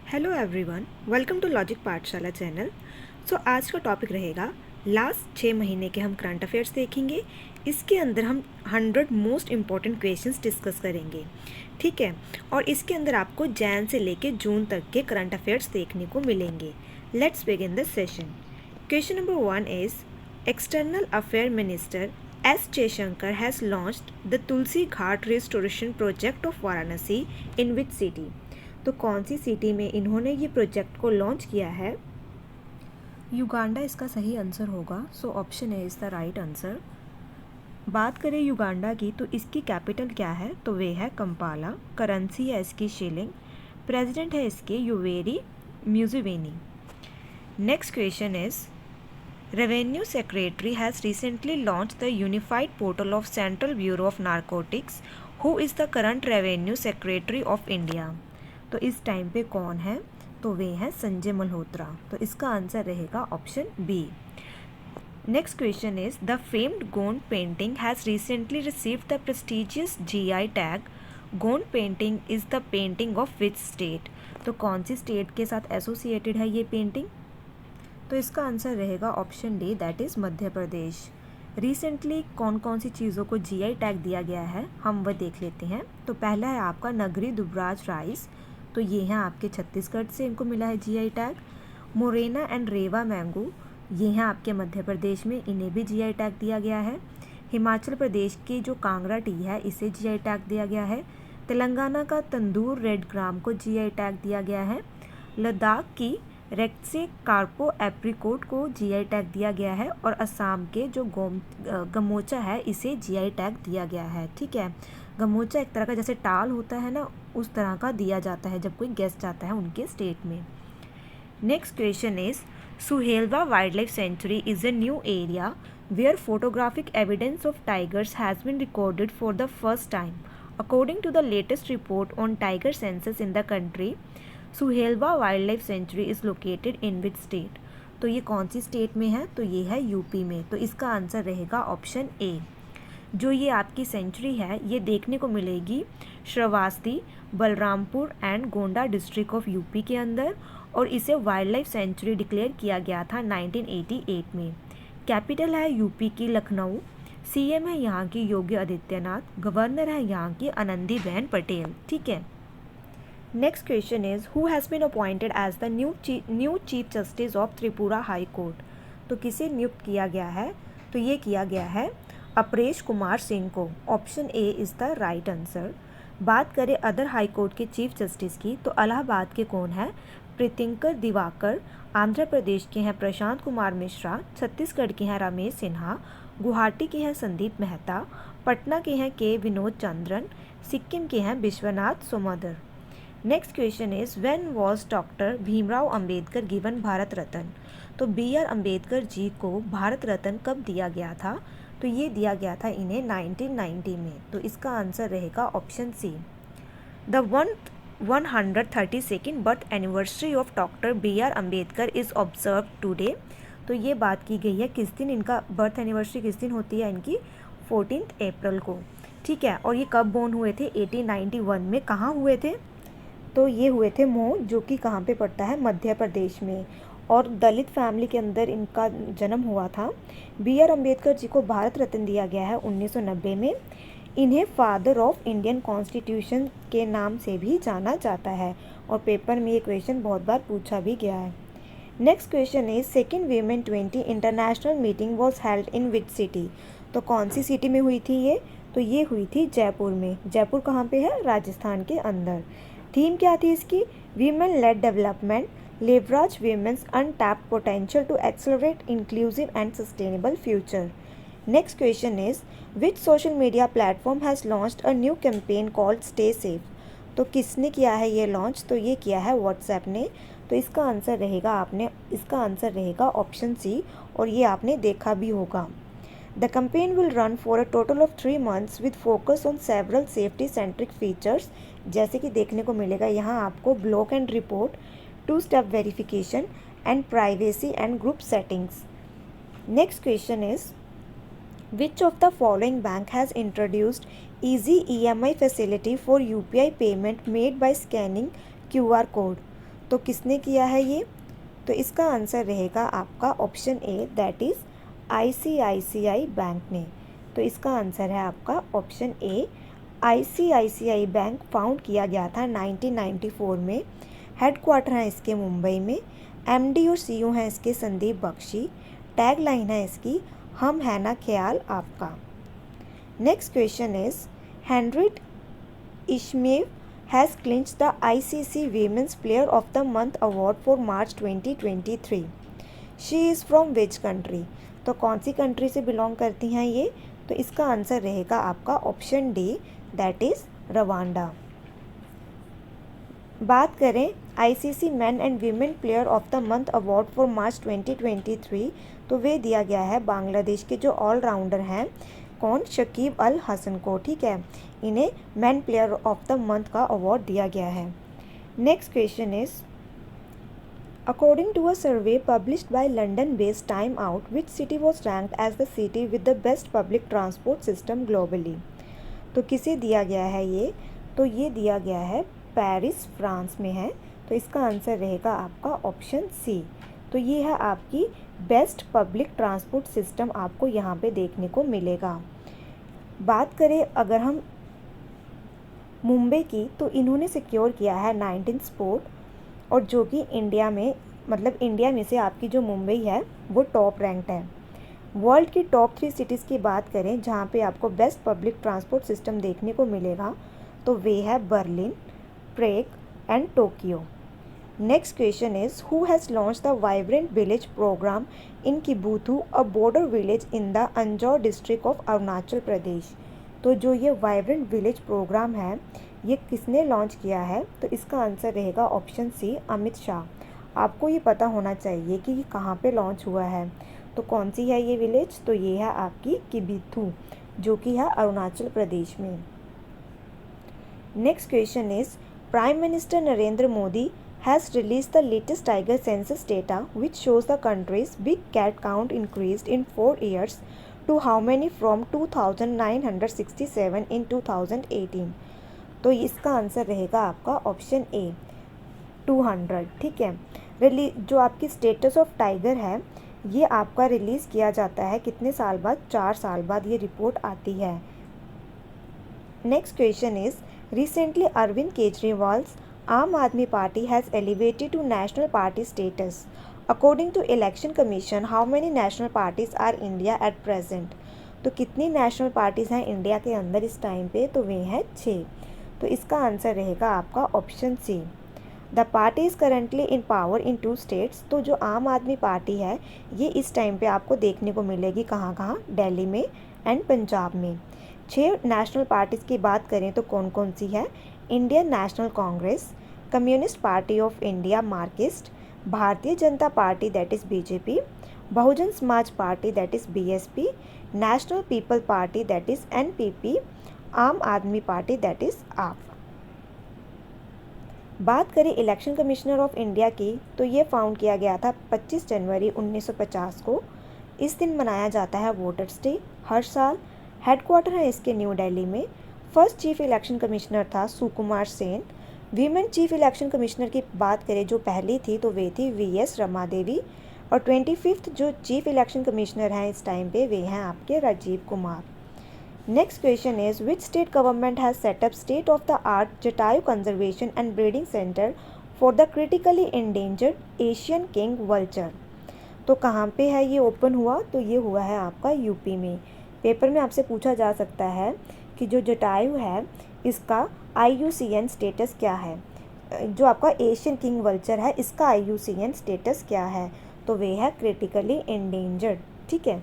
Hello everyone, welcome to logic Pathshala channel. So आज का topic रहेगा लास्ट 6 महीने के हम करंट अफेयर्स देखेंगे। इसके अंदर हम 100 मोस्ट इम्पॉर्टेंट क्वेश्चंस डिस्कस करेंगे, ठीक है। और इसके अंदर आपको जैन से लेके जून तक के करंट अफेयर्स देखने को मिलेंगे। Let's begin the session. Question number 1 is external affair minister S Jaishankar has launched the Tulsi Ghat restoration project of Varanasi in which city. तो कौन सी सिटी में इन्होंने ये प्रोजेक्ट को लॉन्च किया है? युगांडा इसका सही आंसर होगा। So option A is the right answer. बात करें युगांडा की तो इसकी कैपिटल क्या है? तो वे है कंपाला। करेंसी है इसकी शिलिंग। प्रेसिडेंट है इसके Yoweri Museveni. Next question is revenue secretary has recently launch the unified portal of central bureau of narcotics. Who is the current revenue secretary of India. तो इस टाइम पे कौन है? तो वे हैं संजय मल्होत्रा। तो इसका आंसर रहेगा option B. Next question is the famed Gond painting has recently received the prestigious GI tag. Gond painting is the painting of which state. तो कौन सी स्टेट के साथ एसोसिएटेड है ये पेंटिंग? तो इसका आंसर रहेगा option D, that is Madhya Pradesh. Recently कौन कौन सी चीज़ों को जीआई टैग दिया गया है हम वह देख लेते हैं। तो पहला है आपका नगरी दुबराज राइस। तो ये हैं आपके छत्तीसगढ़ से इनको मिला है GI tag. Morena and Rewa mango, ये हैं आपके मध्य प्रदेश में, इन्हें भी जीआई टैग दिया गया है। हिमाचल प्रदेश की जो कांगड़ा टी है इसे जीआई टैग दिया गया है। तेलंगाना का तंदूर रेड ग्राम को जीआई टैग दिया गया है। लद्दाख की रेक्से कार्पो एप्रिकोट को जीआई टैग दिया गया है। और असम के जो गमोचा है इसे जीआई टैग दिया गया है, ठीक है। गमोचा एक तरह का जैसे टाल होता है ना, उस तरह का दिया जाता है जब कोई गेस्ट आता है उनके स्टेट में। Next question is Suhelwa wild life sanctuary is a new area where photographic evidence of tigers has been recorded for the first time according to the latest report on tiger census in the country. Suhelwa wild life sanctuary is located in which state. तो ये कौन सी state में है? तो ये है UP में। तो इसका आंसर रहेगा ऑप्शन ए। जो ये आपकी सेंचुरी है ये देखने को मिलेगी Shravasti, Balrampur and Gonda district of UP के अंदर। और इसे वाइल्ड लाइफ सेंचुरी डिक्लेयर किया गया था 1988 में। कैपिटल है यूपी की लखनऊ। सीएम है यहाँ की योगी आदित्यनाथ। गवर्नर है यहाँ की आनंदीबेन पटेल, ठीक है। Next question is who has been appointed as the new chief justice of Tripura high court. तो किसे नियुक्त किया गया है? तो ये किया गया है अपरेश कुमार सिंह को। Option A is the right answer. बात करें अदर हाई कोर्ट के चीफ जस्टिस की तो इलाहाबाद के कौन है? प्रीतिंकर दिवाकर। आंध्र प्रदेश के हैं प्रशांत कुमार मिश्रा। छत्तीसगढ़ के हैं रमेश सिन्हा। गुवाहाटी के हैं संदीप मेहता। पटना के हैं के विनोद चंद्रन। सिक्किम के हैं Biswanath Somadder. Next question is when was doctor Bhimrao Ambedkar given Bharat Ratna. तो बी आर अम्बेडकर जी को भारत रत्न कब दिया गया था? तो ये दिया गया था इन्हें 1990 में। तो इसका आंसर रहेगा option C. The 132nd birth anniversary of doctor B R Ambedkar is observe today. तो ये बात की गई है किस दिन इनका बर्थ एनिवर्सरी किस दिन होती है इनकी? 14 अप्रैल को, ठीक है। और ये कब बोर्न हुए थे? 1891 में। कहाँ हुए थे? तो ये हुए थे मऊ, जो कि कहाँ पे पड़ता है? मध्य प्रदेश में। और दलित फैमिली के अंदर इनका जन्म हुआ था। बी आर अम्बेडकर जी को भारत रत्न दिया गया है 1990 में। इन्हें फादर ऑफ इंडियन कॉन्स्टिट्यूशन के नाम से भी जाना जाता है और पेपर में ये क्वेश्चन बहुत बार पूछा भी गया है। Next question is second women 20 international meeting was held in which city. तो कौन सी सिटी में हुई थी ये? तो ये हुई थी जयपुर में। जयपुर कहाँ पे है? राजस्थान के अंदर। थीम क्या थी इसकी? Women lead development, leverage women's untapped potential to accelerate inclusive and sustainable future. Next question is which social media platform has launched a new campaign called Stay Safe? तो किसने किया है ये लॉन्च? तो ये किया है व्हाट्सएप ने। तो इसका आंसर रहेगा ऑप्शन सी। और ये आपने देखा भी होगा। The campaign will run for a total of 3 months with focus on several safety centric features। जैसे कि देखने को मिलेगा यहाँ आपको block and report, 2-step verification and privacy and group settings. Next question is which of the following bank has introduced easy EMI facility for UPI payment made by scanning QR code? तो किसने किया है ये? तो इसका answer रहेगा आपका option A, that is ICICI bank ने। तो इसका आंसर है आपका ऑप्शन ए, आईसीआईसीआई बैंक फाउंड किया गया था 1994 में। हेडक्वार्टर है इसके मुंबई में। एमडी और सीईओ हैं इसके संदीप बख्शी। टैग लाइन है इसकी, हम है ना ख्याल आपका। नेक्स्ट क्वेश्चन इज, हेनरिट इश्मेव has clinched the ICC Women's Player of the Month Award for March 2023. She is from which country? तो कौन सी कंट्री से बिलोंग करती हैं ये? तो इसका आंसर रहेगा आपका option D, that is Rwanda. बात करें ICC man and women player of the month award for March 2023, तो वे दिया गया है बांग्लादेश के जो ऑलराउंडर हैं, कौन? शकीब अल हसन को। ठीक है, इन्हें man player of the month का अवार्ड दिया गया है। Next question is, according to a survey published by London based Time Out, which city was ranked as the city with the best public transport system globally? तो किसे दिया गया है ये? तो ये दिया गया है पेरिस, फ्रांस में है। तो इसका आंसर रहेगा आपका ऑप्शन सी। तो ये है आपकी बेस्ट पब्लिक ट्रांसपोर्ट सिस्टम, आपको यहाँ पे देखने को मिलेगा। बात करें अगर हम मुंबई की, तो इन्होंने सिक्योर किया है 19 स्पोर्ट, और जो कि इंडिया में, मतलब इंडिया में से आपकी जो मुंबई है वो टॉप रैंक्ड है। वर्ल्ड की टॉप 3 सिटीज़ की बात करें जहाँ पे आपको बेस्ट पब्लिक ट्रांसपोर्ट सिस्टम देखने को मिलेगा, तो वे है Berlin, Prague and Tokyo. Next question is, who has launch the vibrant village programme in Kibithoo, a border village in the Anjaw district of Arunachal Pradesh? तो जो ये वाइब्रेंट विलेज प्रोग्राम है ये किसने लॉन्च किया है? तो इसका आंसर रहेगा ऑप्शन सी, अमित शाह। आपको ये पता होना चाहिए कि ये कहाँ पे लॉन्च हुआ है। तो कौन सी है ये विलेज? तो ये है आपकी किबूथू, जो कि है अरुणाचल प्रदेश में। Next question is, prime minister Narendra Modi has released the latest tiger census data which shows the country's big cat count increased in 4 years to how many from 2967 in 2018? तो इसका आंसर रहेगा आपका ऑप्शन ए, 200। ठीक है, जो आपकी स्टेटस ऑफ टाइगर है ये आपका रिलीज़ किया जाता है कितने साल बाद? 4 साल बाद ये रिपोर्ट आती है। Next question is, recently Arvind Kejriwal's Aam Aadmi Party has elevated to national party status. According to Election Commission, how many national parties are India at present? तो कितनी नेशनल पार्टीज़ हैं इंडिया के अंदर इस टाइम पे? तो वे हैं 6। तो इसका आंसर रहेगा आपका option C. The party is currently in power in 2 states. तो जो आम आदमी पार्टी है ये इस टाइम पे आपको देखने को मिलेगी कहाँ कहाँ? दिल्ली में एंड पंजाब में। 6 नेशनल पार्टीज़ की बात करें तो कौन कौन सी है? Indian national Congress, communist party of India Marxist, Bharatiya Janata party that is BJP, Bahujan Samaj party that is BSP, national people party that is NPP, आम आदमी पार्टी दैट इज़ आप। बात करें इलेक्शन कमिश्नर ऑफ इंडिया की, तो ये फाउंड किया गया था 25 जनवरी 1950 को। इस दिन मनाया जाता है वोटर्स डे हर साल। हेडक्वार्टर है इसके न्यू दिल्ली में। फर्स्ट चीफ इलेक्शन कमिश्नर था Sukumar Sen. Women chief election commissioner की बात करें जो पहली थी तो वे थी वीएस रमा देवी। और 25th जो चीफ इलेक्शन कमिश्नर हैं इस टाइम पे वे हैं आपके Rajiv Kumar. Next question is, which state government has set up state of the art Jatayu conservation and breeding centre for the critically endangered Asian king vulture? तो कहाँ पे है ये ओपन हुआ? तो ये हुआ है आपका यूपी में। पेपर में आपसे पूछा जा सकता है कि जो जटायु है इसका IUCN स्टेटस क्या है, जो आपका एशियन किंग वल्चर है इसका IUCN स्टेटस क्या है? तो वे है क्रिटिकली इंडेंजर्ड। ठीक है।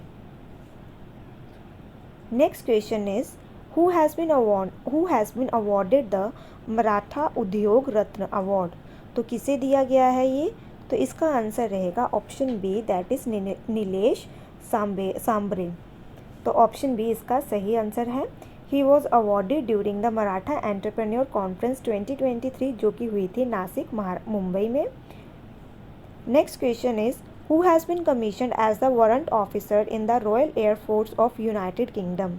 Next question is, who has been awarded the Maratha Udyog Ratna award? तो किसे दिया गया है ये? तो इसका आंसर रहेगा option B, that is Nilesh Sambare. तो ऑप्शन बी इसका सही आंसर है। He was awarded during the Maratha entrepreneur conference 2023 जो कि हुई थी नासिक मुंबई में। Next question is, who has been commissioned as the warrant officer in the Royal Air Force of United Kingdom?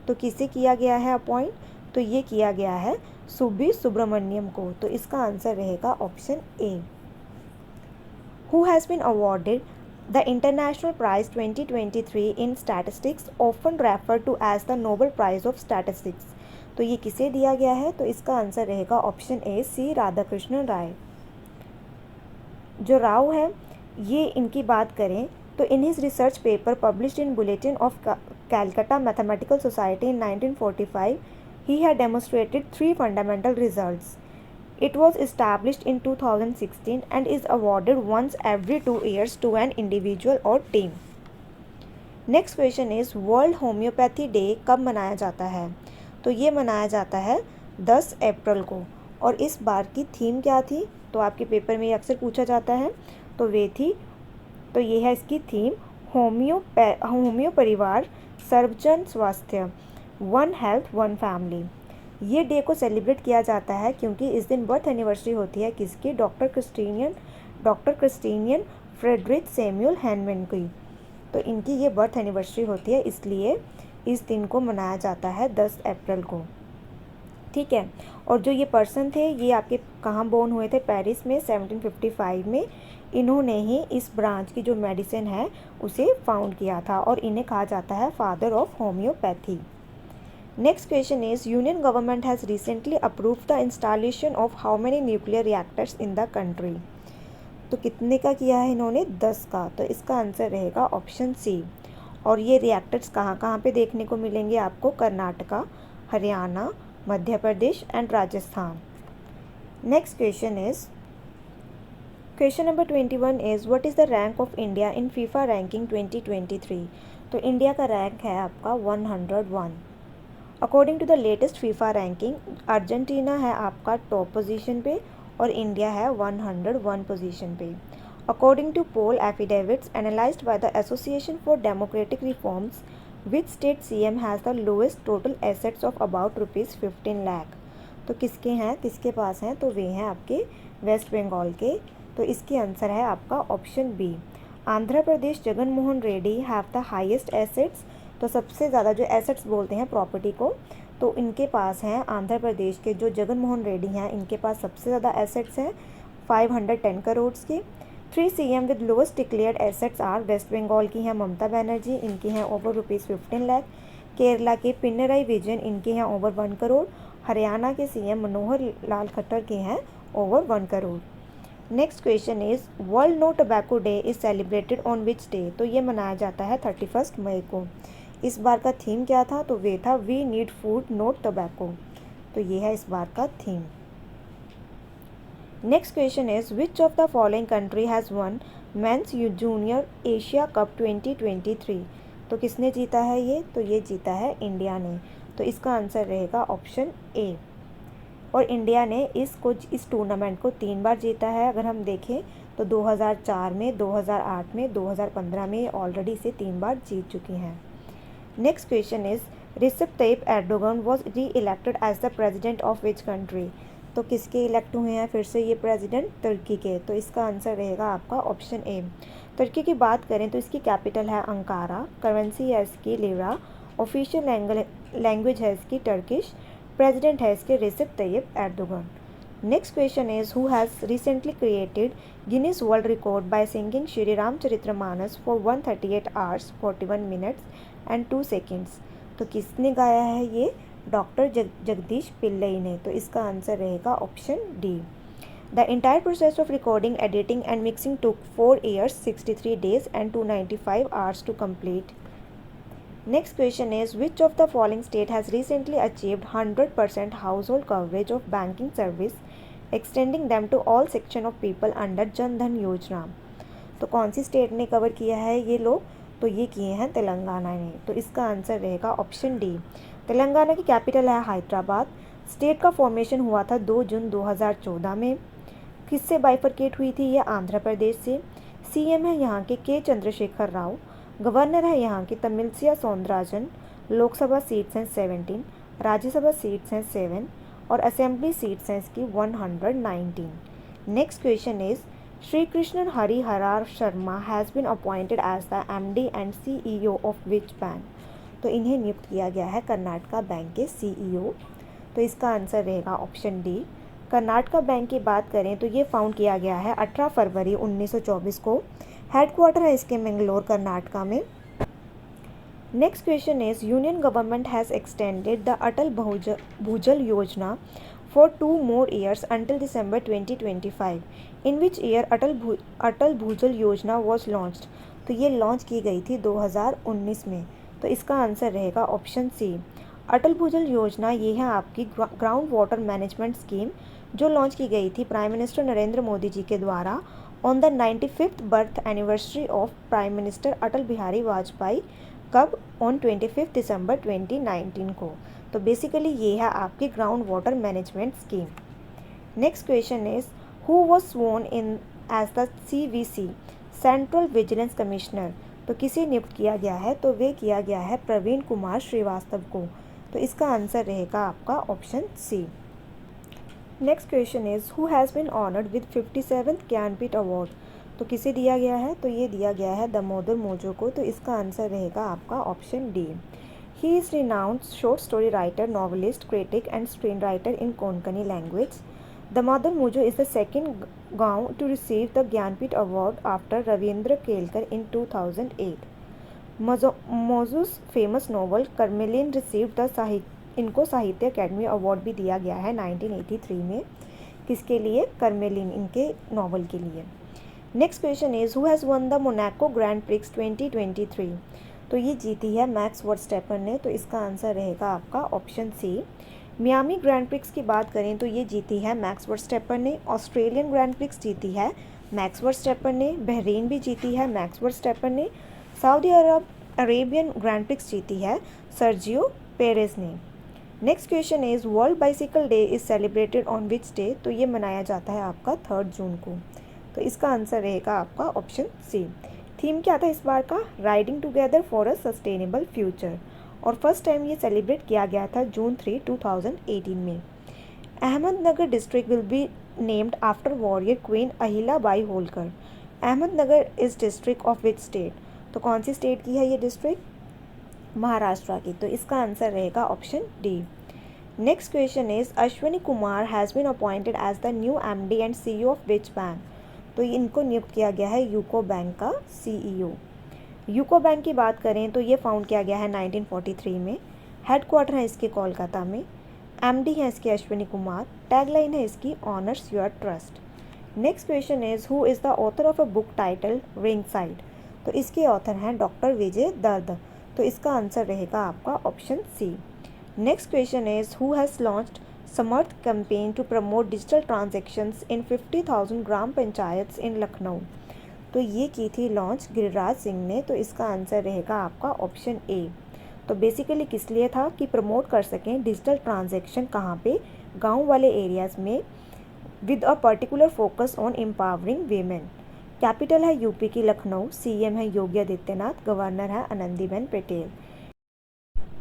तो किसे किया गया है अपॉइंट? तो ये किया गया है सुबी सुब्रमण्यम को। तो इसका आंसर रहेगा option A. Who has been awarded the international prize 2023 in statistics often refer to as the Nobel prize of statistics. तो ये किसे दिया गया है? तो इसका आंसर रहेगा ऑप्शन ए, सी राधाकृष्णन राय। जो राव है, ये इनकी बात करें तो in his research paper published in bulletin of Calcutta mathematical society in 1945 he had demonstrated three fundamental results. It was established in 2016 and is awarded once every 2 years to an individual or team. Next question is World Homeopathy Day कब मनाया जाता है? तो ये मनाया जाता है 10 अप्रैल को। और इस बार की थीम क्या थी? तो आपके पेपर में ये अक्सर पूछा जाता है। तो ये है इसकी थीम, होम्यो परिवार सर्वजन स्वास्थ्य, वन हेल्थ वन फैमिली। ये डे को सेलिब्रेट किया जाता है क्योंकि इस दिन बर्थ एनिवर्सरी होती है किसकी? डॉक्टर क्रिस्टीनियन फ्रेडरिक सैमुअल हैनमैन की। तो इनकी ये बर्थ एनिवर्सरी होती है, इसलिए इस दिन को मनाया जाता है 10 अप्रैल को। ठीक है। और जो ये पर्सन थे, ये आपके कहाँ बोर्न हुए थे? पेरिस में 1755 में। इन्होंने ही इस ब्रांच की जो मेडिसिन है उसे फाउंड किया था और इन्हें कहा जाता है father of homeopathy. Next question is union government has recently approve the installation of how many nuclear reactors in the country. तो कितने का किया है इन्होंने? 10 का। तो इसका आंसर रहेगा ऑप्शन सी। और ये रिएक्टर्स कहाँ कहाँ पे देखने को मिलेंगे आपको? Karnataka, Haryana, Madhya Pradesh and Rajasthan. Next question is question number 21 is what is the rank of India in FIFA ranking 2023। तो इंडिया का रैंक है आपका 101। According to the latest FIFA ranking, Argentina है आपका टॉप पोजीशन पे और इंडिया है 101 पोजीशन पे। According to poll affidavits analysed by the Association for Democratic Reforms, which state CM has the lowest total assets of about ₹15 lakh. तो किसके पास हैं? तो वे हैं आपके वेस्ट बंगाल के। तो इसकी आंसर है आपका option B. Andhra Pradesh Jagan Mohan Reddy have the highest assets. तो सबसे ज़्यादा जो एसेट्स बोलते हैं प्रॉपर्टी को, तो इनके पास हैं आंध्र प्रदेश के जो जगन मोहन रेड्डी हैं, इनके पास सबसे ज़्यादा एसेट्स हैं 510 करोड़ के। 3 CM with lowest declared assets are West Bengal की हैं ममता बनर्जी, इनकी हैं ओवर ₹15 लाख। केरला के पिनराई विजयन, इनके हैं ओवर 1 करोड़। हरियाणा के CM मनोहर लाल खट्टर के हैं over 1 crore. Next question is World No Tobacco Day is celebrated on which day. तो ये मनाया जाता है 31 मई को। इस बार का थीम क्या था? तो वे था we need food not tobacco. तो ये है इस बार का theme. Next question is which of the following country has won men's junior Asia cup 2023। तो किसने जीता है ये? तो ये जीता है इंडिया ने। तो इसका आंसर रहेगा ऑप्शन ए। और इंडिया ने इस टूर्नामेंट को 3 बार जीता है। अगर हम देखें तो 2004 में, 2008 में, 2015 में ऑलरेडी इसे 3 बार जीत चुकी हैं। Next question is Recep Tayyip Erdogan was reelected as the president of which country. तो किसके इलेक्ट हुए हैं फिर से ये प्रेसिडेंट? तुर्की के। तो इसका आंसर रहेगा आपका ऑप्शन ए। तुर्की की बात करें तो इसकी कैपिटल है अंकारा, करेंसी है इसकी लिरा, ऑफिशियल लैंग्वेज है इसकी टर्किश, प्रेसिडेंट है इसके Recep Tayyip Erdogan. Next question is who has recently created Guinness world record by singing Shri Ramcharitmanas for 138 hours 41 minutes and 2 seconds। तो किसने गाया है ये? डॉक्टर जगदीश पिल्लई ने। तो इसका आंसर रहेगा option D. The entire process of recording, editing and mixing took 4 years 63 days and 295 hours to complete। Next question is which of the following state has recently achieved 100% household coverage of banking service, extending them to all section of people under Jan Dhan योजना। तो कौन सी state ने cover किया है ये लोग? तो ये किए हैं तेलंगाना ने। तो इसका आंसर रहेगा ऑप्शन डी। तेलंगाना की कैपिटल है हैदराबाद। स्टेट का फॉर्मेशन हुआ था 2 जून 2014 में। किससे बाइफरकेट हुई थी? ये आंध्र प्रदेश से। CM है यहाँ के चंद्रशेखर राव। गवर्नर है यहाँ की तमिलसिया सौंदराजन। लोकसभा सीट्स हैं 17, राज्यसभा सीट्स हैं 7 और असेंबली सीट्स हैं इसकी 119। Next question is Shri Krishnan Hariharan Sharma has been appointed as the MD and CEO of which bank. तो इन्हें नियुक्त किया गया है कर्नाटका बैंक के CEO। तो इसका आंसर रहेगा ऑप्शन डी। कर्नाटका बैंक की बात करें तो ये फाउंड किया गया है 18 फरवरी 1924 को। हेडक्वार्टर है इसके मैंगलोर कर्नाटका में। Next question is union government has extended the Atal Bhujal Yojana for 2 more years until December 2025. In which year Atal Bhujal Yojana was launched. तो ये लॉन्च की गई थी 2019 में। तो इसका आंसर रहेगा ऑप्शन सी। अटल भूजल योजना ये है आपकी ग्राउंड वाटर मैनेजमेंट स्कीम जो लॉन्च की गई थी प्राइम मिनिस्टर नरेंद्र मोदी जी के द्वारा on the 95th birth anniversary of prime minister Atal Bihari Vajpayee. कब? ऑन 25 दिसंबर 2019 को। तो बेसिकली ये है आपकी ground water management scheme. Next question is who was sworn in as the CVC central vigilance commissioner. तो किसे नियुक्त किया गया है? तो वे किया गया है प्रवीण कुमार श्रीवास्तव को। तो इसका आंसर रहेगा आपका option C. Next question is who has been honoured with 57th Jnanpith award. तो किसे दिया गया है? तो ये दिया गया है दामोदर मोजो को। तो इसका आंसर रहेगा आपका option D. He is renowned short story writer, novelist, critic and screen writer in Konkani language. Damodar Mauzo is the second Goan to receive the Jnanpith award after Ravindra Kelkar in 2008। Mauzo's famous novel Karmelin receive the इनको साहित्य अकेडमी अवार्ड भी दिया गया है 1983 में। किसके लिए? कर्मेलिन, इनके नॉवल के लिए। Next question is who has one the Monaco grand prix 2023। तो ये जीती है मैक्स वर्स्टैपन ने। तो इसका आंसर रहेगा आपका option C. Miami Grand Prix की बात करें तो ये जीती है मैक्स वर्स्टैपन ने। ऑस्ट्रेलियन ग्रैंड प्रिक्स जीती है मैक्स वर्स्टैपन ने। बहरीन भी जीती है मैक्स वर्स्टैपन ने। सऊदी अरेबियन ग्रैंड प्रिक्स जीती है सर्जियो पेरेज ने। Next question is World Bicycle Day is celebrated on which day. तो ये मनाया जाता है आपका 3 जून को। तो इसका आंसर रहेगा आपका ऑप्शन सी। थीम क्या था इस बार का? Riding together for a sustainable future. और फर्स्ट टाइम ये सेलिब्रेट किया गया था जून 3, 2018 में। Ahmednagar district will be named after warrior queen Ahilya Bai Holkar. Ahmednagar is district of which state. तो कौन सी स्टेट की है ये डिस्ट्रिक्ट? महाराष्ट्र की। तो इसका आंसर रहेगा option D. Next question is Ashwini Kumar has been appointed as the new MD and CEO of which bank. तो इनको नियुक्त किया गया है यूको बैंक का CEO। यूको बैंक की बात करें तो ये फाउंड किया गया है 1943 में। हेडक्वार्टर है इसके कोलकाता में। MD है इसके अश्विनी कुमार। टैगलाइन है इसकी honours your trust. Next question is who is the author of a book title ring side. तो इसके ऑथर हैं डॉक्टर विजय दर्द। तो इसका आंसर रहेगा आपका option C. Next question is who has launched Samarth campaign to promote digital transactions in 50,000 gram panchayats in Lucknow. तो ये की थी लॉन्च गिरिराज सिंह ने। तो इसका आंसर रहेगा आपका ऑप्शन ए। तो बेसिकली किस लिए था? कि प्रमोट कर सकें डिजिटल ट्रांजेक्शन कहाँ पे? गांव वाले एरियाज़ में with a particular focus on empowering women. Capital है यूपी की लखनऊ। CM है योगी आदित्यनाथ। गवर्नर है Anandiben Patel.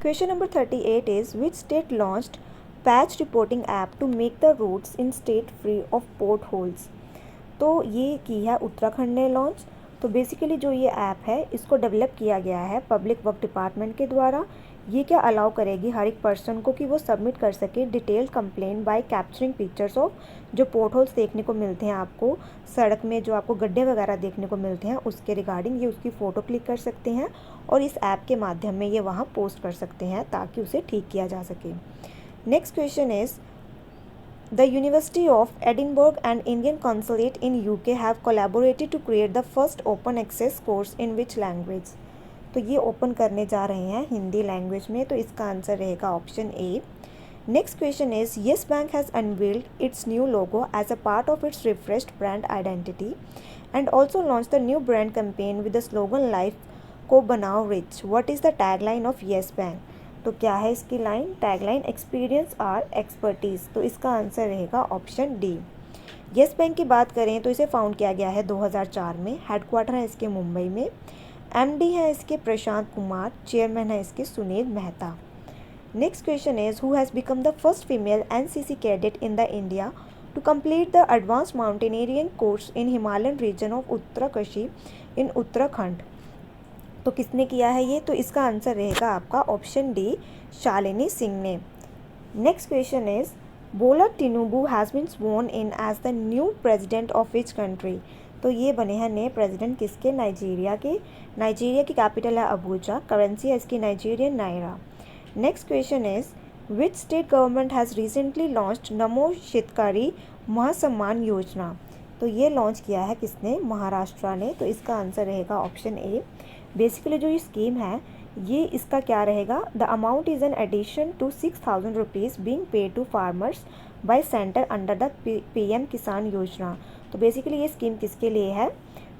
Question number 38 is which state launched patch reporting app to make the roads in state free of potholes. तो ये की है उत्तराखंड ने लॉन्च। तो बेसिकली जो ये ऐप है इसको डेवलप किया गया है पब्लिक वर्क डिपार्टमेंट के द्वारा। ये क्या अलाउ करेगी हर एक पर्सन को कि वो सबमिट कर सके detailed complain bye capturing pictures of जो पोर्ट होल्स देखने को मिलते हैं आपको सड़क में, जो आपको गड्ढे वगैरह देखने को मिलते हैं उसके रिगार्डिंग ये उसकी फ़ोटो क्लिक कर सकते हैं और इस ऐप के माध्यम में ये वहाँ पोस्ट कर सकते हैं ताकि उसे ठीक किया जा सके। Next question is the University of Edinburgh and Indian consulate in UK have collaborated to create the first open access course in which language. तो ये ओपन करने जा रहे हैं हिंदी लैंग्वेज में। तो इसका आंसर रहेगा option A. Next question is Yes Bank has unveiled its new logo as a part of its refreshed brand identity and also launch the new brand campaign with the slogan life को बनाओ rich. What is the tagline of Yes Bank. तो क्या है इसकी line? Tagline experience our expertise. तो इसका answer रहेगा option D. Yes bank की बात करें तो इसे फाउंड किया गया है 2004 में। हेडक्वार्टर है इसके मुंबई में। MD है इसके प्रशांत कुमार। चेयरमैन है इसके Sunil Mehta. Next question is who has become the first female NCC cadet in the India to complete the advance mountaineering course in Himalayan region of Uttarkashi in Uttarakhand. तो किसने किया है ये? तो इसका आंसर रहेगा आपका ऑप्शन डी, शालिनी सिंह ने। Next question is Bola Tinubu has been sworn in as the new president of which country. तो ये बने हैं नए प्रेसिडेंट किसके, नाइजीरिया के। नाइजीरिया की कैपिटल है अबूजा, करेंसी है इसकी Nigerian naira. Next question is which state government has recently launched Namo Shetkari महासम्मान योजना। तो ये लॉन्च किया है किसने, महाराष्ट्र ने। तो इसका आंसर रहेगा ऑप्शन ए। बेसिकली जो ये स्कीम है ये इसका क्या रहेगा, the amount is an addition to 6,000 rupees being paid to farmers by centre under the PM Kisan योजना। तो बेसिकली ये स्कीम किसके लिए है,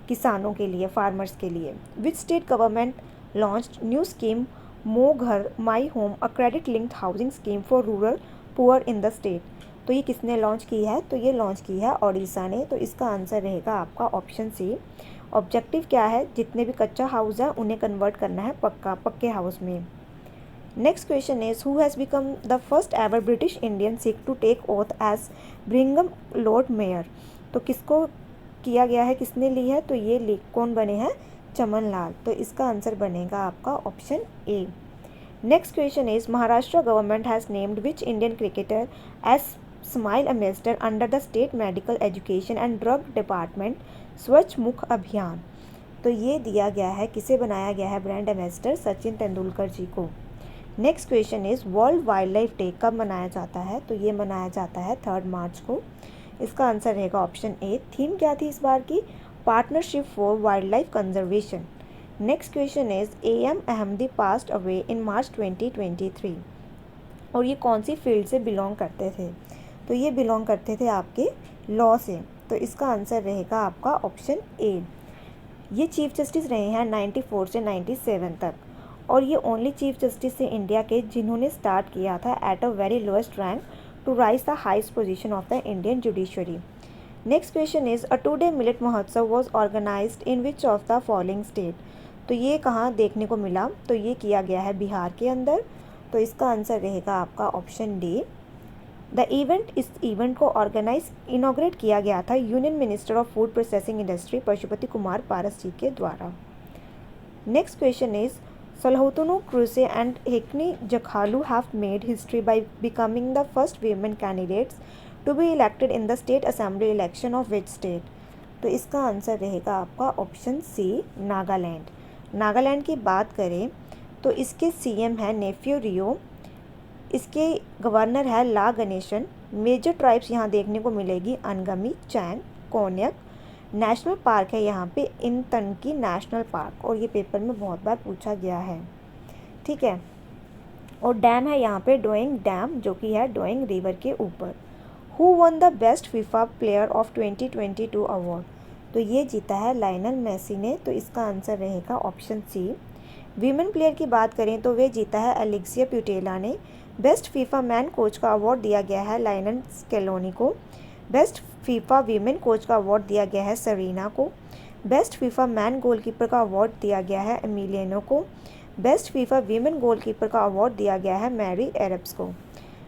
किसानों के लिए, फार्मर्स के लिए। विच state government launched new scheme मो घर my home a credit linked housing scheme for rural poor in the state. तो ये किसने लॉन्च की है, तो ये लॉन्च की है ओडिशा ने। तो इसका आंसर रहेगा आपका ऑप्शन सी। ऑब्जेक्टिव क्या है, जितने भी कच्चा हाउस है उन्हें कन्वर्ट करना है पक्के हाउस में। Next question is who has become the first ever British Indian Sikh to take oath as Birmingham lord mayor. तो किसको किया गया है, किसने ली है, तो ये कौन बने हैं, चमन लाल। तो इसका आंसर बनेगा आपका option A. Next question is Maharashtra government has named which Indian cricketer as smile ambassador under the state medical education and drug department Swachh Mukh अभियान। तो ये दिया गया है, किसे बनाया गया है ब्रांड एम्बेसडर, सचिन तेंदुलकर जी को। Next question is world wild life day कब मनाया जाता है। तो ये मनाया जाता है 3 मार्च को। इसका आंसर रहेगा ऑप्शन ए। थीम क्या थी इस बार की, partnership for wildlife conservation. Next question is AM Ahmadi passed away in March 2023। और ये कौन सी फील्ड से बिलोंग करते थे, तो ये बिलोंग करते थे आपके लॉ से। तो इसका आंसर रहेगा आपका ऑप्शन ए। ये चीफ जस्टिस रहे हैं 94 से 97 तक, और ये ओनली चीफ जस्टिस थे इंडिया के जिन्होंने स्टार्ट किया था at a very lowest rank to rise the highest position of the Indian judiciary. Next question is a 2-day millet Mahotsav was organised in which of the following state. तो ये कहाँ देखने को मिला, तो ये किया गया है बिहार के अंदर। तो इसका आंसर रहेगा आपका ऑप्शन डी। इस इवेंट को इनॉग्रेट किया गया था union minister of food processing industry Pashupati Kumar Paras ji के द्वारा। Next question is Salhoutuonuo Kruse and Hekani Jakhalu have made history by becoming the first women candidates to be elected in the state assembly election of which state. तो इसका answer रहेगा आपका option सी, नागालैंड। नागालैंड की बात करें तो इसके CM है नेफ्यू रियो, इसके गवर्नर है ला गणेशन। मेजर ट्राइब्स यहाँ देखने को मिलेगी अनगमी, चैंग, कोन्यक। नेशनल पार्क है यहाँ पे इनतनकी नेशनल पार्क, और ये पेपर में बहुत बार पूछा गया है, ठीक है। और डैम है यहाँ पे डोइंग डैम, जो कि है डोइंग रिवर के ऊपर। Who one the best FIFA player of 2022 award. तो ये जीता है लायनल मेसी ने। तो इसका आंसर रहेगा ऑप्शन सी। वीमेन प्लेयर की बात करें तो वे जीता है एलेक्सिया प्यूटेला ने। बेस्ट फीफा मैन कोच का अवार्ड दिया गया है लायनल स्केलोनी को। बेस्ट फीफा वीमेन कोच का अवार्ड दिया गया है सरीना को। बेस्ट फीफा मैन गोलकीपर का अवार्ड दिया गया है एमिलियनो को। बेस्ट फीफा वीमेन गोलकीपर का अवार्ड दिया गया है मैरी एरब्स को।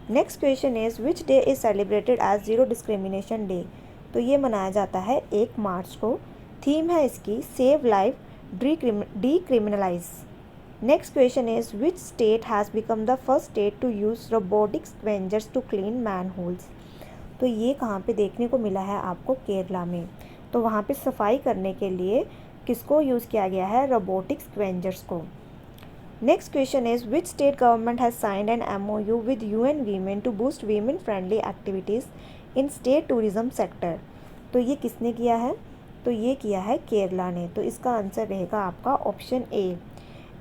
Next question is which day is celebrated as Zero Discrimination Day. तो ये मनाया जाता है 1 मार्च को। थीम है इसकी save life decriminalise. Next question is which state has become the first state to use robotic scavengers to clean manholes. तो ये कहाँ पे देखने को मिला है आपको, केरला में। तो वहाँ पे सफाई करने के लिए किसको यूज़ किया गया है, रोबोटिक स्क्वेंजर्स को। Next question is which state government has signed an MOU with UN women to boost women friendly activities in state tourism sector. तो ये किसने किया है, तो ये किया है केरला ने। तो इसका आंसर रहेगा आपका option A.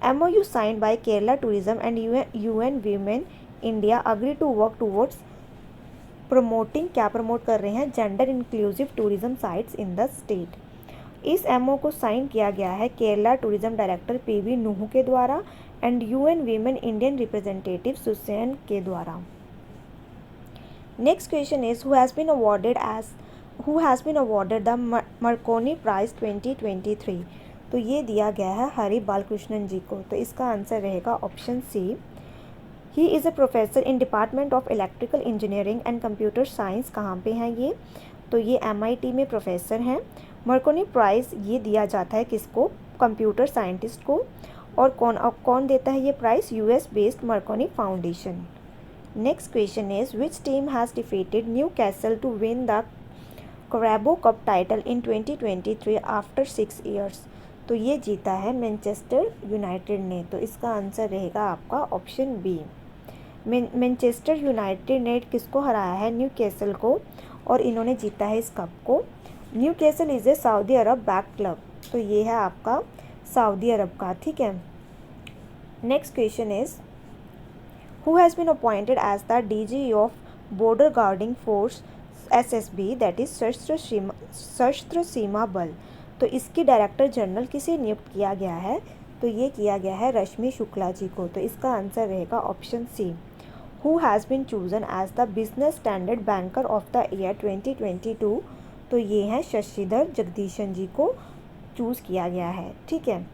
MOU signed by Kerala tourism and UN women India agree to work towards promoting, क्या प्रमोट कर रहे हैं, gender inclusive tourism sites in the state. इस MOU को साइन किया गया है Kerala tourism director PV Nooh के द्वारा and UN women Indian representative Susan के द्वारा। Next question is who has been awarded the Marconi prize 2023। तो ये दिया गया है हरि बालकृष्णन जी को। तो इसका आंसर रहेगा option C. He is a professor in department of electrical engineering and computer science. कहाँ पे हैं ये, तो ये MIT में प्रोफेसर हैं। मरकोनी प्राइज़ ये दिया जाता है किसको, कंप्यूटर साइंटिस्ट को। और कौन देता है ये prize, US based Marconi foundation. Next question is which team has defeated Newcastle to win the Carabao cup title in 2023 after 6 years. तो ये जीता है मैनचेस्टर यूनाइटेड ने। तो इसका आंसर रहेगा आपका ऑप्शन बी। मैनचेस्टर यूनाइटेड ने किसको हराया है? न्यू कैसल को, और इन्होंने जीता है इस कप को। Newcastle is a Saudi Arab back club. तो ये है आपका सऊदी अरब का, ठीक है। Next question is who has been appointed as the DG of border guarding force SSB that is Sashastra Seema बल। तो इसकी डायरेक्टर जनरल किसे नियुक्त किया गया है? तो ये किया गया है रश्मि शुक्ला जी को। तो इसका आंसर रहेगा option C. Who has been chosen as the Business Standard banker of the year 2022। तो ये हैं शशिधर जगदीशन जी को चूज़ किया गया है, ठीक है।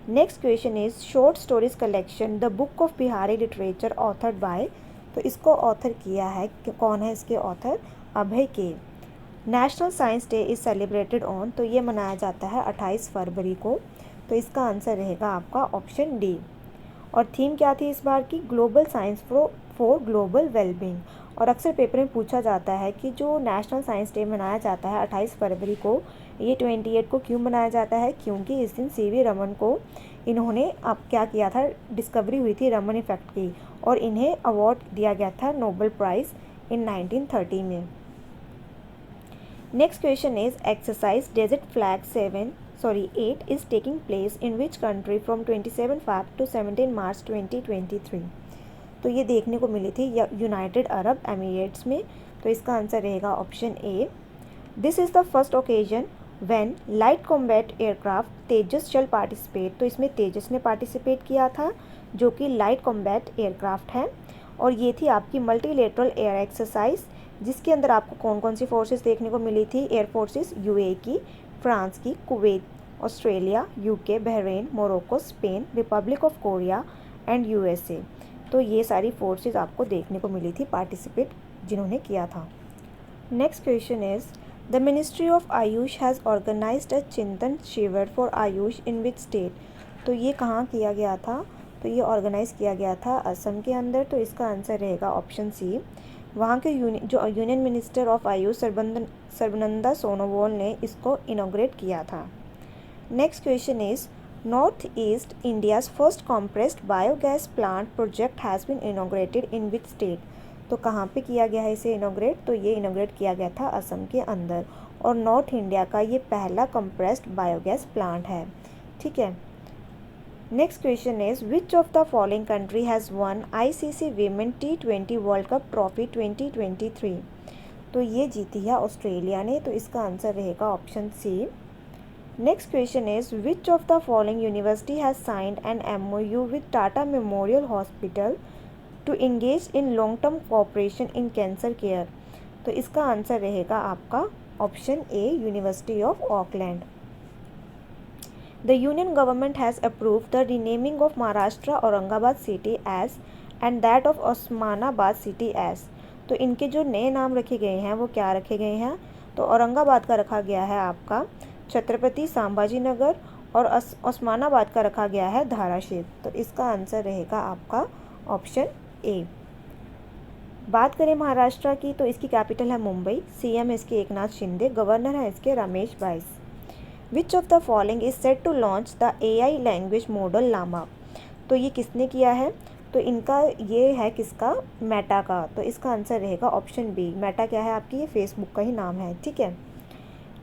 Next question is short stories collection the book of Bihari literature authored bye. तो इसको ऑथर किया है, कौन है इसके ऑथर? अभय के। National science day is celebrated on. तो ये मनाया जाता है 28 फरवरी को। तो इसका आंसर रहेगा आपका ऑप्शन डी। और थीम क्या थी इस बार की? Global science for global wellbeing. और अक्सर पेपर में पूछा जाता है कि जो नेशनल साइंस डे मनाया जाता है 28 फरवरी को, ये 28 को क्यों मनाया जाता है? क्योंकि इस दिन CV रमन को इन्होंने अब क्या किया था, डिस्कवरी हुई थी रमन इफेक्ट की, और इन्हें अवार्ड दिया गया था नोबेल प्राइज़ इन 1930 में। Next question is exercise Desert Flag 8 is taking place in which country from 27 Feb to 17 March 2023। तो ये देखने को मिली थी यूनाइटेड अरब एमिरेट्स में। तो इसका आंसर रहेगा option A. This is the first occasion when light combat aircraft Tejas shall participate. तो इसमें तेजस ने पार्टिसिपेट किया था, जो कि लाइट कॉम्बैट एयरक्राफ्ट है। और ये थी आपकी मल्टीलेटरल एयर एक्सरसाइज, जिसके अंदर आपको कौन कौन सी फोर्सेस देखने को मिली थी? एयर फोर्सेस UAE की, फ्रांस की, Kuwait, Australia, UK, Bahrain, Morocco, Spain, Republic of Korea and USA। तो ये सारी फोर्सेस आपको देखने को मिली थी पार्टिसिपेट जिन्होंने किया था। Next question is the ministry of Ayush has organised a Chintan Shivir for Ayush in which state. तो ये कहाँ किया गया था? तो ये ऑर्गेनाइज़ किया गया था असम के अंदर। तो इसका आंसर रहेगा ऑप्शन सी। वहाँ के जो union minister of AYUSH Sarbananda Sonowal ने इसको इनॉग्रेट किया था। Next question is North East India's first compressed biogas plant project has been inaugurated in which state. तो कहाँ पे किया गया है इसे इनॉग्रेट? तो ये इनॉग्रेट किया गया था असम के अंदर, और नॉर्थ इंडिया का ये पहला कंप्रेस्ड बायोगैस प्लांट है, ठीक है। Next question is which of the following country has one ICC Women T20 world cup trophy 2023। तो ये जीती है ऑस्ट्रेलिया ने। तो इसका आंसर रहेगा option C. Next question is which of the following university has signed an MOU with Tata Memorial Hospital to engage in long term cooperation in cancer care. तो इसका आंसर रहेगा आपका option A, University of Auckland. The union government has approved the renaming of Maharashtra Aurangabad city as and that of Osmanabad city as। तो इनके जो नए नाम रखे गए हैं वो क्या रखे गए हैं? तो औरंगाबाद का रखा गया है आपका छत्रपति संभाजी नगर, और ओस्मानाबाद का रखा गया है धाराशिव। तो इसका आंसर रहेगा आपका ऑप्शन ए। बात करें महाराष्ट्र की, तो इसकी कैपिटल है मुंबई, CM है इसके एकनाथ शिंदे, गवर्नर है इसके Ramesh Bais. Which of the following is set to launch the AI language model Llama. तो ये किसने किया है? तो इनका ये है किसका? मेटा का। तो इसका आंसर रहेगा ऑप्शन बी। मेटा क्या है आपकी? ये फेसबुक का ही नाम है, ठीक है।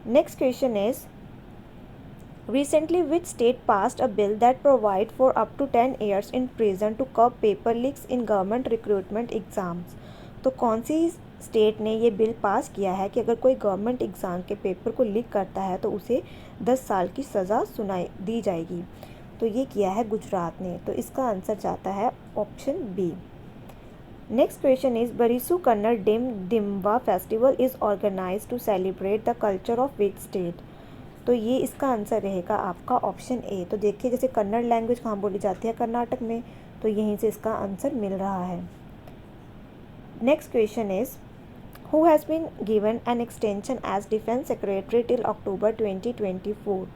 Next question is recently which state passed a bill that provide for up to 10 years in prison to curb paper leaks in government recruitment exams. तो कौन सी स्टेट ने ये बिल पास किया है कि अगर कोई गवर्नमेंट एग्ज़ाम के पेपर को लीक करता है तो उसे 10 साल की सज़ा दी जाएगी? तो ये किया है गुजरात ने। तो इसका आंसर जाता है option B. Next question is Barisu Kannada Dimba festival is organise to celebrate the culture of which state. तो ये इसका आंसर रहेगा आपका ऑप्शन ए। तो देखिए जैसे कन्नड़ लैंग्वेज कहाँ बोली जाती है? कर्नाटक में। तो यहीं से इसका आंसर मिल रहा है। Next question is who has been given an extension as defence secretary till October 2024।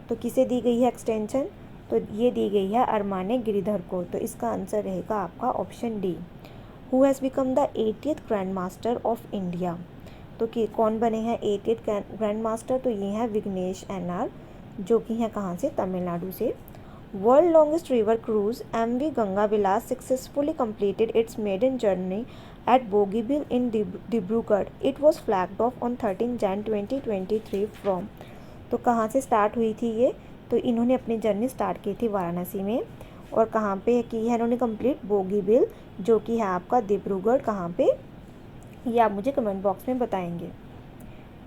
तो किसे दी गई है एक्सटेंशन? तो ये दी गई है अरमाने गिरिधर को। तो इसका आंसर रहेगा आपका option D. Who has become the 80th grand master of India. तो कि कौन बने हैं 80th ग्रैंड मास्टर, तो ये हैं विघ्नेश NR, जो कि हैं कहाँ से, तमिलनाडु से। World longest river cruise MV Ganga Vilas successfully completed its maiden journey at Bogibeel in Dibrugarh. It was flagged off on 13 Jan 2023 from, तो कहाँ से स्टार्ट हुई थी ये, तो इन्होंने अपनी जर्नी स्टार्ट की थी वाराणसी में, और कहाँ पे की है इन्होंने कंप्लीट, बोगीबिल, जो कि है आपका डिब्रूगढ़। कहाँ पे, ये आप मुझे कमेंट बॉक्स में बताएंगे।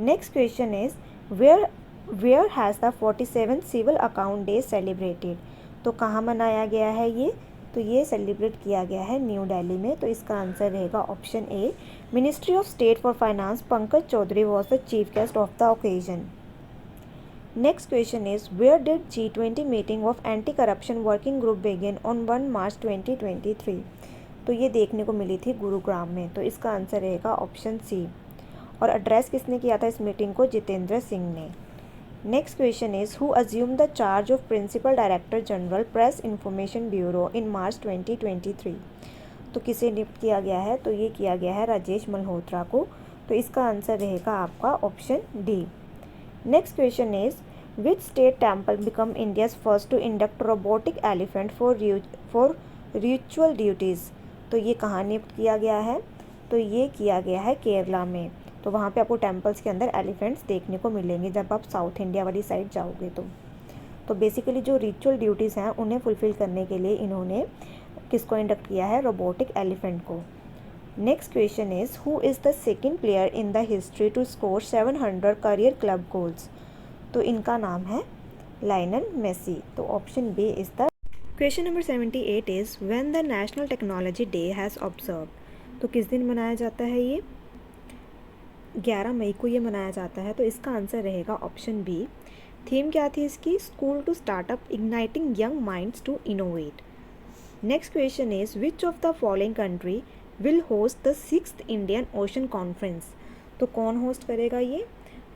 Next question is where has the 47th civil account day celebrated. तो कहाँ मनाया गया है ये, तो ये सेलिब्रेट किया गया है न्यू दिल्ली में। तो इसका आंसर रहेगा option A. Ministry of state for finance Pankaj Chaudhary was the chief guest of the occasion. Next question is where did G20 meeting of anti corruption working group begin on 1 March 2023। तो ये देखने को मिली थी गुरुग्राम में। तो इसका आंसर रहेगा ऑप्शन सी। और एड्रेस किसने किया था इस मीटिंग को, जितेंद्र सिंह ने। Next question is who assume the charge of principal director general press information bureau in March 2023। तो किसे नियुक्त किया गया है, तो ये किया गया है राजेश मल्होत्रा को। तो इसका आंसर रहेगा आपका option D. Next question is which state temple become India's first to induct robotic elephant for ritual duties. तो ये कहाँ नियुक्त किया गया है, तो ये किया गया है केरला में। तो वहाँ पे आपको टेम्पल्स के अंदर एलिफेंट्स देखने को मिलेंगे जब आप साउथ इंडिया वाली साइड जाओगे। तो बेसिकली जो रिचुअल ड्यूटीज़ हैं उन्हें फुलफ़िल करने के लिए इन्होंने किसको इंडक्ट किया है, रोबोटिक एलिफेंट को। Next question is who is the second player in the history to score 700 career club goals. तो इनका नाम है लायनल मेसी। तो option B is the. Question number 78 is when the national technology day has observe. तो किस दिन मनाया जाता है ये, 11 मई को ये मनाया जाता है। तो इसका आंसर रहेगा ऑप्शन बी। थीम क्या थी इसकी, school to startup igniting young minds to innovate. Next question is which of the following country will host the 6th Indian Ocean conference. तो कौन होस्ट करेगा ये,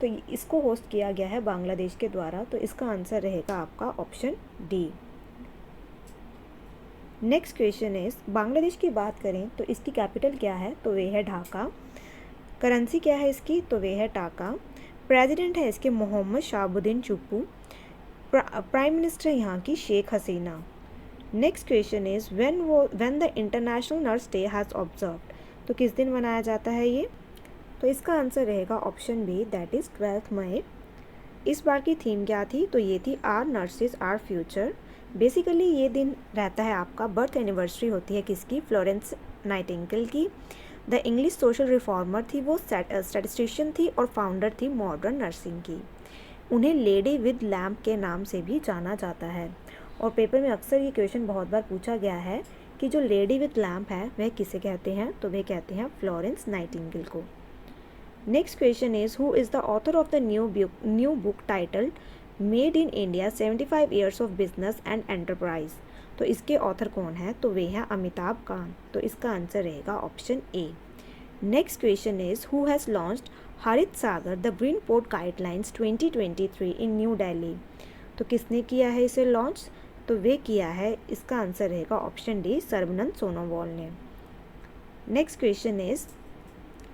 तो इसको होस्ट किया गया है बांग्लादेश के द्वारा। तो इसका आंसर रहेगा आपका option D. Next question is Bangladesh की बात करें तो इसकी कैपिटल क्या है, तो वे है ढाका। करेंसी क्या है इसकी, तो वे है टाका। प्रेसिडेंट है इसके मोहम्मद शाहबुद्दीन चुप्पू। प्राइम मिनिस्टर यहाँ की Sheikh Hasina. Next question is when the international nurse day has observed. तो किस दिन मनाया जाता है ये, तो इसका आंसर रहेगा option B, that is 12 May. इस बार की थीम क्या थी, तो ये थी our nurses our future. Basically ये दिन रहता है आपका, बर्थ एनिवर्सरी होती है किसकी, फ्लोरेंस नाइटिंगेल की। द इंग्लिश सोशल रिफॉर्मर थी वो, स्टैटिस्टिशियन थी और फाउंडर थी मॉडर्न नर्सिंग की। उन्हें लेडी विद लैम्प के नाम से भी जाना जाता है। और पेपर में अक्सर ये क्वेश्चन बहुत बार पूछा गया है कि जो लेडी विद लैम्प है वह किसे कहते हैं, तो वे कहते हैं फ्लोरेंस नाइटिंगेल को। Next question is who is the author of the new book titled made in India 75 years of business and enterprise. तो इसके ऑथर कौन है, तो वे हैं अमिताभ कांत। तो इसका आंसर रहेगा option A. Next question is who has launched Harit Sagar the green port guidelines 2023 in New Delhi. तो किसने किया है इसे लॉन्च, तो वे किया है, इसका आंसर रहेगा ऑप्शन डी, सर्बानंद सोनोवाल ने। नेक्स्ट क्वेश्चन इज,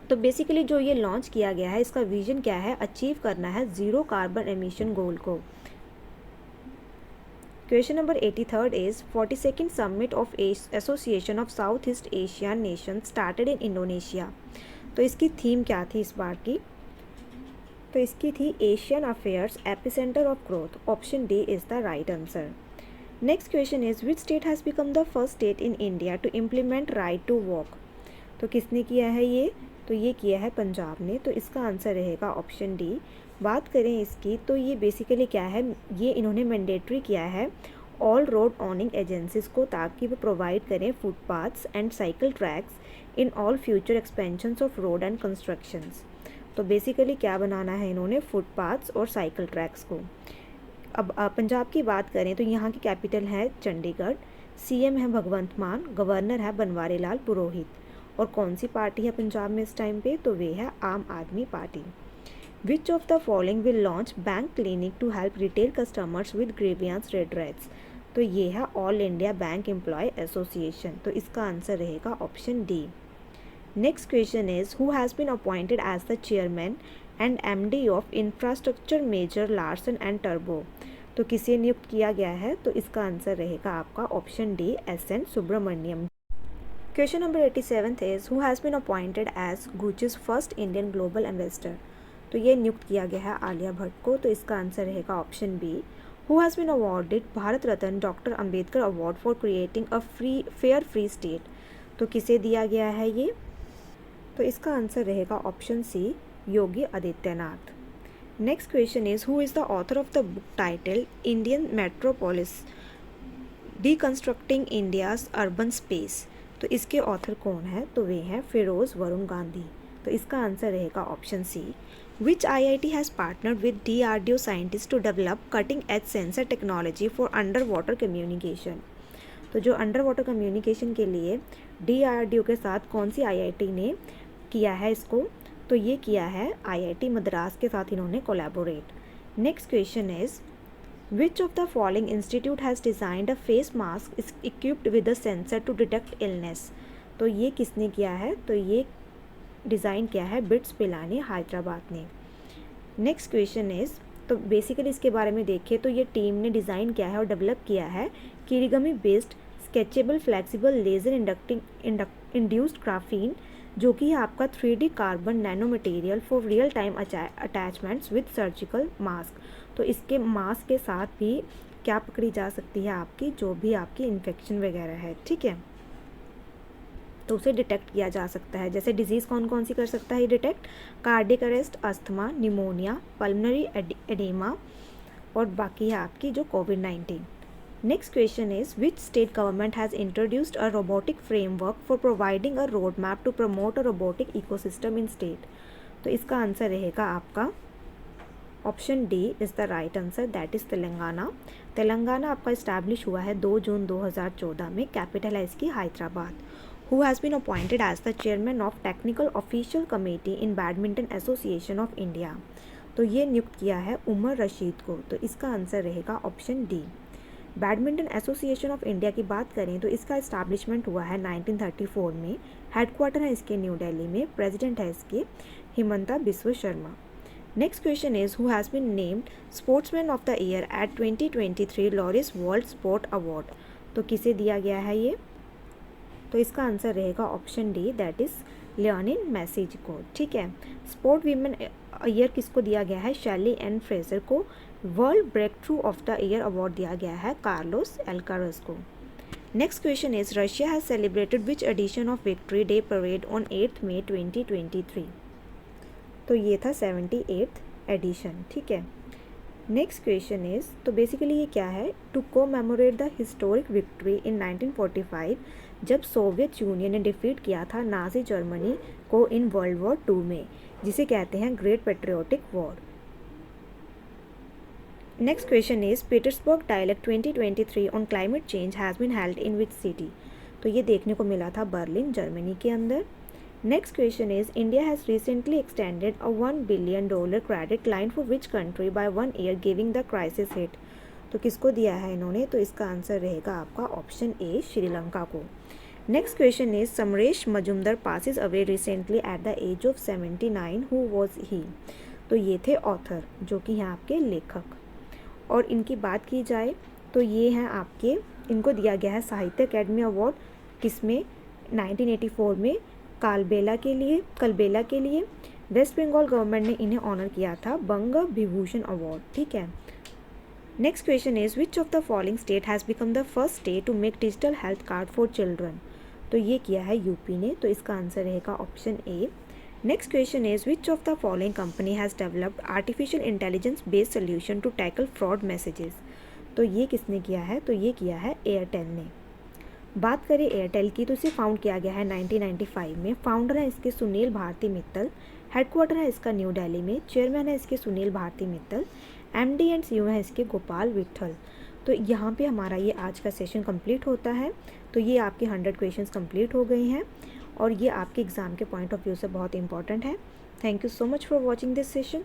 तो बेसिकली जो ये लॉन्च किया गया है इसका विजन क्या है, अचीव करना है ज़ीरो कार्बन एमिशन गोल को। Question number 83 is 42nd summit of association of south east Asian nation started in Indonesia. तो इसकी थीम क्या थी इस बार की, तो इसकी थी Asian affairs epicentre of growth. Option D is the right answer. Next question is which state has become the first state in India to implement right to walk. तो किसने किया है ये, तो ये किया है पंजाब ने। तो इसका आंसर रहेगा ऑप्शन डी। बात करें इसकी, तो ये बेसिकली क्या है, ये इन्होंने मैंडेटरी किया है ऑल रोड ऑनिंग एजेंसीज को, ताकि वो प्रोवाइड करें footpaths and cycle tracks in all future expansions of road and constructions. तो बेसिकली क्या बनाना है इन्होंने, फुटपाथ्स और साइकिल ट्रैक्स को। अब पंजाब की बात करें तो यहाँ की कैपिटल है चंडीगढ़। सीएम है भगवंत मान, गवर्नर है बनवारी लाल पुरोहित। और कौन सी पार्टी है पंजाब में इस टाइम पे, तो वे है Aam Aadmi Party. Which of the following will launch bank clinic to help retail customers with grievance redress. तो ये है all India bank employee association. तो इसका आंसर रहेगा option D. Next question is who has been appointed as the chairman and MD of infrastructure major Larsen and टर्बो। तो किसे नियुक्त किया गया है? तो इसका आंसर रहेगा आपका option D, S N. Subramanyam. Question number 87 is who has been appointed as Gucci's first Indian global ambassador. तो ये नियुक्त किया गया है आलिया भट्ट को। तो इसका आंसर रहेगा option B. Who has been awarded Bharat Ratna doctor Ambedkar award for creating a fair free state. तो किसे दिया गया है ये? तो इसका आंसर रहेगा option C, Yogi Adityanath. Next question is who is the author of the book title Indian metropolis deconstructing India's urban space. तो इसके ऑथर कौन है? तो वे हैं फिरोज़ वरुण गांधी। तो इसका आंसर रहेगा option C. Which IIT has partnered with DRDO scientist to develop cutting edge sensor technology for under water communication. तो जो अंडर वाटर कम्युनिकेशन के लिए DRDO के साथ कौन सी IIT ने किया है इसको? तो ये किया है IIT मद्रास के साथ इन्होंने collaborate. Next question is which of the following institute has designed a face mask is equipped with a sensor to detect illness. तो ये किसने किया है? तो ये डिज़ाइन किया है बिट्स पिलानी हैदराबाद ने। नेक्स्ट क्वेश्चन इज, तो बेसिकली इसके बारे में देखें तो ये टीम ने डिज़ाइन किया है और डेवलप किया है kirigami based stretchable flexible laser induced graphene, जो कि है आपका 3D carbon nano material for real time attachments with surgical mask. तो इसके मास्क के साथ भी क्या पकड़ी जा सकती है आपकी जो भी आपकी इन्फेक्शन वगैरह है, ठीक है, तो उसे डिटेक्ट किया जा सकता है। जैसे डिजीज़ कौन कौन सी कर सकता है ये detect? Cardiac arrest, asthma, pneumonia, pulmonary oedema और बाकी है आपकी जो कोविड-19। Next question is which state government has introduced a robotic framework for providing a road map to promote a robotic ecosystem in state. तो इसका आंसर रहेगा आपका option D is the right answer, that is Telangana. Telangana आपका establish हुआ है 2 जून 2014 में, capital है इसकी Hyderabad. Who has been appointed as the chairman of technical official committee in badminton association of India. तो ये नियुक्त किया है उमर रशीद को। तो इसका आंसर रहेगा option D. Badminton association of India की बात करें तो इसका इस्टेब्लिशमेंट हुआ है 1934 में। हेडक्वार्टर है इसके न्यू दिल्ली में। प्रेसिडेंट है इसके Himanta Biswa Sarma. Next question is who has been named sportsman of the year at 2023 Laureus world sport award. तो किसे दिया गया है ये? तो इसका आंसर रहेगा option D, that is Lionel Messi ji को, ठीक है। स्पोर्ट वीमेन ईयर किसको दिया गया है? शैली एन फ्रेजर को। World breakthrough of the year award दिया गया है कार्लोस एल्काराज को। Next question is Russia has celebrated which edition of victory day parade on 8 May 2023। तो ये था 78th एडिशन, ठीक है। नेक्स्ट क्वेश्चन इज, तो बेसिकली ये क्या है? To commemorate the historic victory in 1945 जब सोवियत यूनियन ने डिफीट किया था नाजी जर्मनी को इन वर्ल्ड वॉर 2 में, जिसे कहते हैं great patriotic war. Next question is Petersburg dialogue 2023 on climate change has been held in which city. तो ये देखने को मिला था बर्लिन जर्मनी के अंदर। Next question is India has recently extended a $1 billion credit line for which country bye 1 year giving the crisis hit. तो किसको दिया है इन्होंने? तो इसका आंसर रहेगा आपका ऑप्शन ए, श्रीलंका को। Next question is Samaresh Majumdar passes away recently at the age of 79, who was he. तो ये थे ऑथर जो कि हैं आपके लेखक। और इनकी बात की जाए तो ये हैं आपके, इनको दिया गया है साहित्य अकेडमी अवार्ड किसमें? 1984 में कलबेला के लिए। वेस्ट बंगाल गवर्नमेंट ने इन्हें ऑनर किया था बंग विभूषण अवार्ड, ठीक है। Next question is which of the following state has become the first state to make digital health card for children. तो ये किया है यूपी ने। तो इसका आंसर रहेगा option A. Next question is which of the following company has developed artificial intelligence based solution to tackle fraud messages. तो ये किसने किया है? तो ये किया है एयरटेल ने। बात करें एयरटेल की तो इसे फाउंड किया गया है 1995 में। फाउंडर है इसके सुनील भारती मित्तल। हेडक्वार्टर है इसका न्यू दिल्ली में। चेयरमैन है इसके Sunil Bharti Mittal. MD and CEO है इसके गोपाल विट्ठल। तो यहाँ पे हमारा ये आज का सेशन कंप्लीट होता है। तो ये आपके 100 क्वेश्चंस कंप्लीट हो गए हैं और ये आपके एग्ज़ाम के पॉइंट ऑफ व्यू से बहुत इंपॉर्टेंट है। Thank you so much for watching this session.